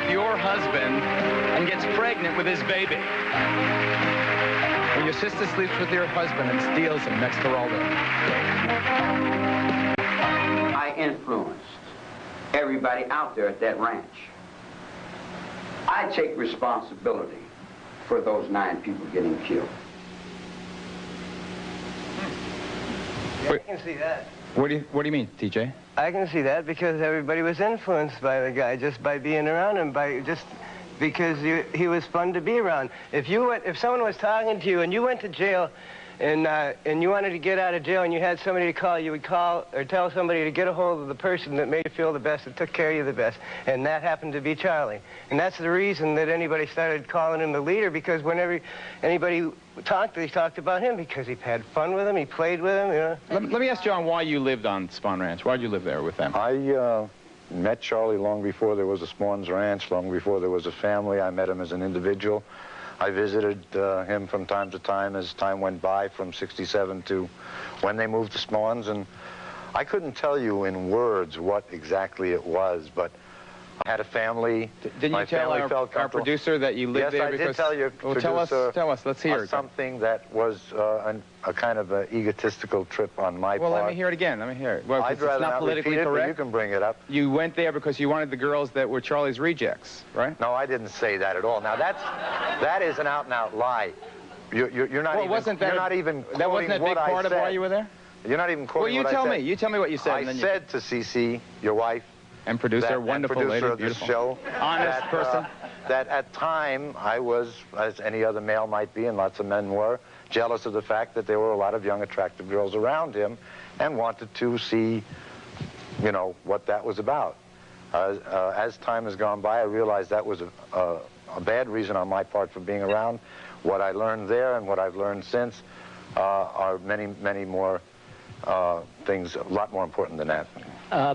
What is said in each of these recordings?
your husband and gets pregnant with his baby. When your sister sleeps with your husband and steals him, next Geraldo. I influenced everybody out there at that ranch. I take responsibility for those 9 people getting killed. Yeah, I can see that. What do you mean, TJ? I can see that because everybody was influenced by the guy just by being around him, because he was fun to be around. If someone was talking to you and you went to jail and you wanted to get out of jail and you had somebody to call, you would call or tell somebody to get a hold of the person that made you feel the best, that took care of you the best. And that happened to be Charlie. And that's the reason that anybody started calling him the leader, because whenever anybody talked, they talked about him because he had fun with him, he played with him, you know. Let me ask John why you lived on Spawn Ranch. Why did you live there with them? I met Charlie long before there was a Spawn's Ranch, long before there was a family. I met him as an individual. I visited him from time to time as time went by, from '67 to when they moved to Spawn's, and I couldn't tell you in words what exactly it was, but I had a family. Didn't you tell our producer that you lived there? Yes, I did tell your producer. Tell us. Let's hear it. Something that was a kind of an egotistical trip on my part. Well, let me hear it again. Let me hear it. Well, I'd rather it's not politically correct. You can bring it up. You went there because you wanted the girls that were Charlie's rejects, right? No, I didn't say that at all. Now that is an out-and-out lie. You're not well, even. Wasn't that, you're not even. That wasn't a big part of why you were there. You're not even quoting what I said. Well, you tell me what you said. I said to CC, your wife, and producer, wonderful producer lady, of this show, honest person, that at time I was, as any other male might be, and lots of men were, jealous of the fact that there were a lot of young, attractive girls around him, and wanted to see, you know, what that was about. As time has gone by, I realized that was a bad reason on my part for being around. What I learned there and what I've learned since are many, many more things, a lot more important than that.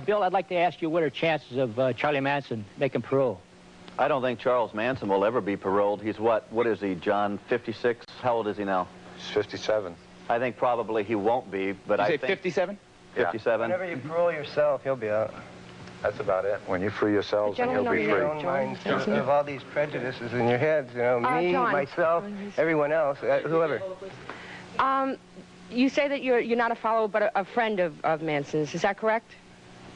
Bill, I'd like to ask you, what are chances of Charlie Manson making parole? I don't think Charles Manson will ever be paroled. He's what is he, John, 56? How old is he now? He's 57. I think probably he won't be, but I think... 57? 57. Whenever you parole yourself, he'll be out. That's about it. When you free yourselves, then you'll be free. Your own minds of all these prejudices in your heads, you know, me, myself, everyone else, whoever. You say that you're not a follower, but a friend of Manson's. Is that correct?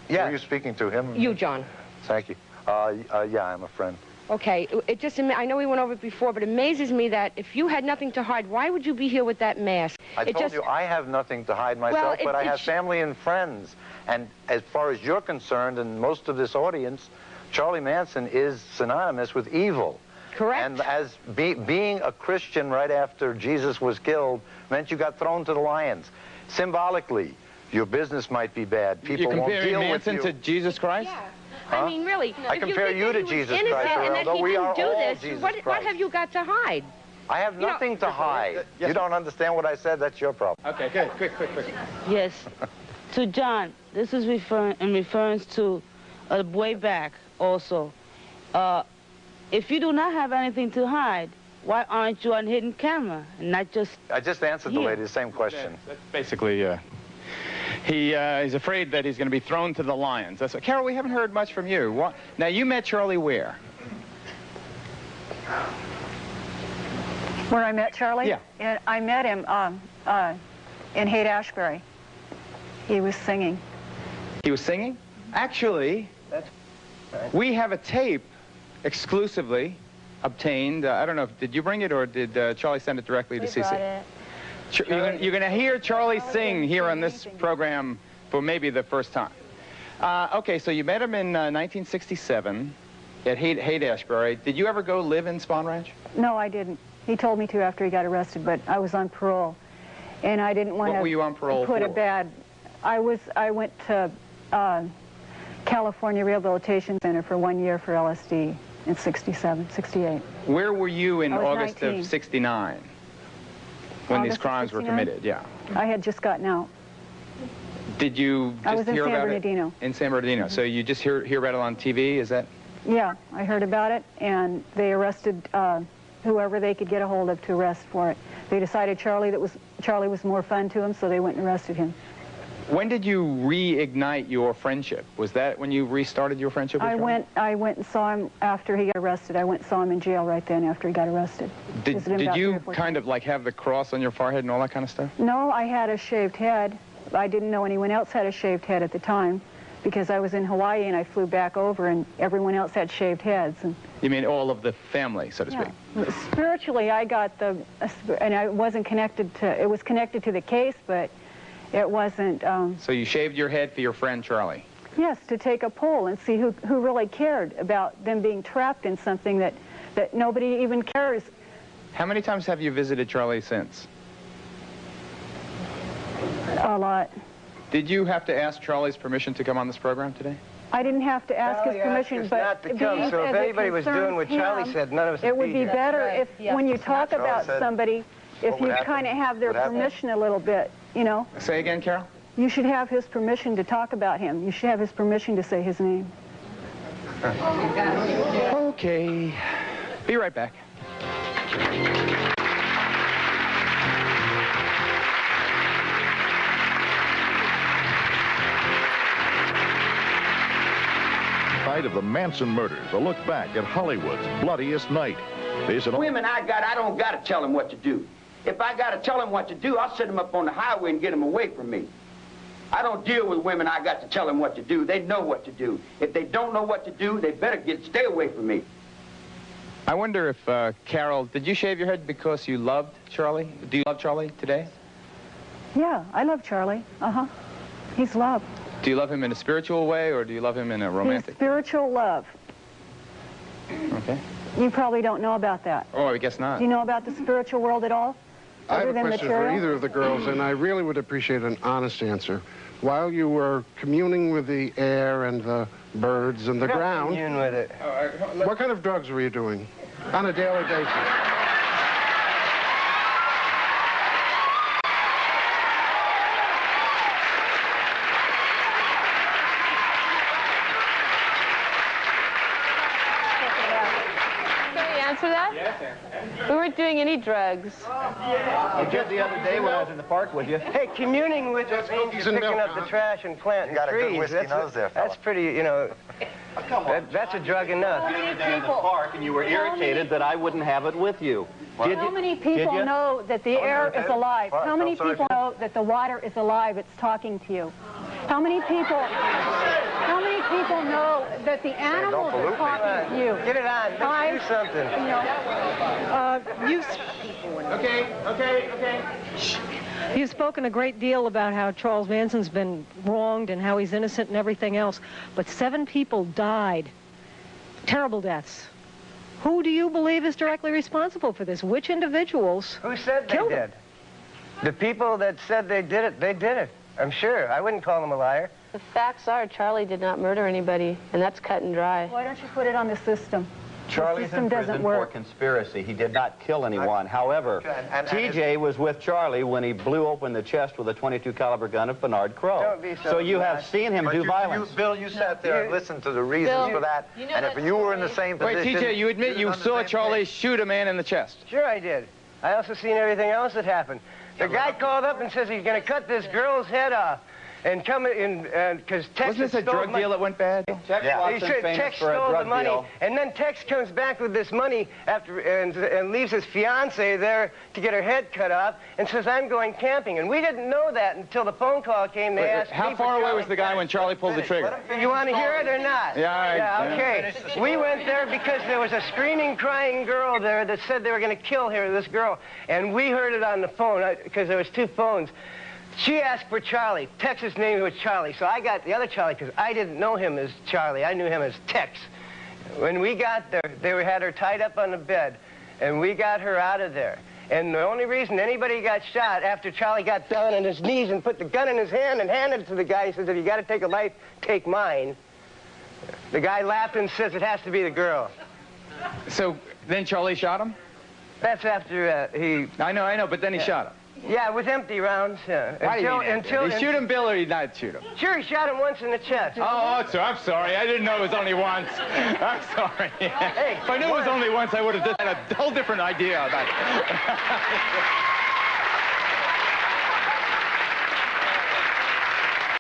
Yeah. Were you speaking to him? You, John. Thank you. Yeah, I'm a friend. Okay. I know we went over it before, but it amazes me that if you had nothing to hide, why would you be here with that mask? I told you, I have nothing to hide myself, but I have family and friends. And as far as you're concerned, and most of this audience, Charlie Manson is synonymous with evil. Correct. And as being a Christian right after Jesus was killed meant you got thrown to the lions. Symbolically, your business might be bad. People won't deal with you. You compare Manson to Jesus Christ? Yeah. Huh? I mean, really. I compare you to Jesus Christ, Geraldo. We are all Jesus Christ. What have you got to hide? I have nothing to hide. You don't understand what I said, that's your problem. Okay, good. Quick. Yes. To John, this is reference to way back also. If you do not have anything to hide, why aren't you on hidden camera and not just... I just answered the lady the same question. That's basically, he's afraid that he's going to be thrown to the lions. That's what, Carol, we haven't heard much from you. Now, you met Charlie where? Where I met Charlie? Yeah. And I met him in Haight-Ashbury. He was singing. He was singing? Actually, we have a tape exclusively obtained. I don't know, did you bring it or did Charlie send it directly to CC? You're going to hear Charlie sing here on this program for maybe the first time. Okay, so you met him in 1967 at Haight-Ashbury. Did you ever go live in Spawn Ranch? No, I didn't. He told me to after he got arrested, but I was on parole. And I didn't want to... What were you on parole put for? a bad... I went to California Rehabilitation Center for 1 year for LSD in 68. Where were you in August 19. of 69 when these crimes were committed? Yeah. I had just gotten out. Did you just hear about it? I was in San Bernardino. In San Bernardino. So you just hear about it on TV, is that? Yeah, I heard about it, and they arrested whoever they could get a hold of to arrest for it. They decided Charlie was more fun to them, so they went and arrested him. When did you reignite your friendship? Was that when you restarted your friendship with Charlie? I went and saw him after he got arrested. I went and saw him in jail right then after he got arrested. Did you kind of like have the cross on your forehead and all that kind of stuff? No, I had a shaved head. I didn't know anyone else had a shaved head at the time because I was in Hawaii and I flew back over and everyone else had shaved heads. And you mean all of the family, so to speak? Spiritually, I got and I wasn't connected to, it was connected to the case, but it wasn't... So you shaved your head for your friend Charlie? Yes, to take a poll and see who really cared about them being trapped in something that nobody even cares. How many times have you visited Charlie since? A lot. Did you have to ask Charlie's permission to come on this program today? I didn't have to ask his permission, but not to come, so if anybody was doing what Charlie said, none of us it would be better if, when you talk Charlie about said, somebody, if you kind of have their permission a little bit, you know? Say again, Carol? You should have his permission to talk about him. You should have his permission to say his name. Okay. Be right back. Night of the Manson murders, a look back at Hollywood's bloodiest night. Women I don't got to tell them what to do. If I got to tell them what to do, I'll set them up on the highway and get them away from me. I don't deal with women I got to tell them what to do. They know what to do. If they don't know what to do, they better stay away from me. I wonder if, Carol, did you shave your head because you loved Charlie? Do you love Charlie today? Yeah, I love Charlie. He's love. Do you love him in a spiritual way, or do you love him in a romantic? He's spiritual love. Okay. You probably don't know about that. Oh, I guess not. Do you know about the spiritual world at all? I have Other a than question material? for either of the girls, and I really would appreciate an honest answer. While you were communing with the air and the birds and the ground, commune with it. What kind of drugs were you doing on a daily basis? Answer that? We weren't doing any drugs. You did the other day when I was in the park with you. Hey, communing with it means picking up the trash and planting You got a trees. good whiskey nose there, fella. That's pretty, you know, that's a drug enough. The other day in the park, and you were irritated that I wouldn't have it with you. How many people know that the air is alive? How many people know that the water is alive? It's talking to you. How many people know that the animals are talking to you? Get it on. Let's do something. Okay. You've spoken a great deal about how Charles Manson's been wronged and how he's innocent and everything else, but 7 people died. Terrible deaths. Who do you believe is directly responsible for this? Which individuals? Who said they killed did? him? The people that said they did it. I'm sure. I wouldn't call them a liar. The facts are Charlie did not murder anybody, and that's cut and dry. Why don't you put it on the system? Charlie's system in doesn't prison for work. conspiracy. He did not kill anyone. However, TJ was with Charlie when he blew open the chest with a .22 caliber gun of Bernard Crowe. Don't be so you have seen him do violence. Bill, you sat there and listened to the reasons for that. You know And if that you were in the story. same position... Wait, TJ, you admit you saw Charlie shoot a man in the chest? Sure I did. I also seen everything else that happened. The guy called up and says he's going to cut this girl's head off. And come in, because Tex Wasn't this a drug deal that went bad? Tex He Watson said famous Tex for a stole the drug money, deal. and then Tex comes back with this money after and leaves his fiancee there to get her head cut off, and says, "I'm going camping." And we didn't know that until the phone call came. They asked How me for far away Charlie. was the guy when Charlie pulled the trigger? You want to hear it or not? Yeah, all right. Yeah, okay. We went there because there was a screaming, crying girl there that said they were going to kill this girl, and we heard it on the phone because there was 2 phones. She asked for Charlie. Tex's name was Charlie, so I got the other Charlie because I didn't know him as Charlie. I knew him as Tex. When we got there, they had her tied up on the bed, and we got her out of there. And the only reason anybody got shot after Charlie got down on his knees and put the gun in his hand and handed it to the guy, he says, "If you got to take a life, take mine." The guy laughed and says, "It has to be the girl." So then Charlie shot him? That's after he... I know, but then he shot him. Yeah, with empty rounds. Why do you mean empty? Did he shoot him, Bill, or did he not shoot him? Sure, he shot him once in the chest. Oh, I'm sorry. I didn't know it was only once. I'm sorry. Hey, if I knew it was only once, I would have just had a whole different idea about it.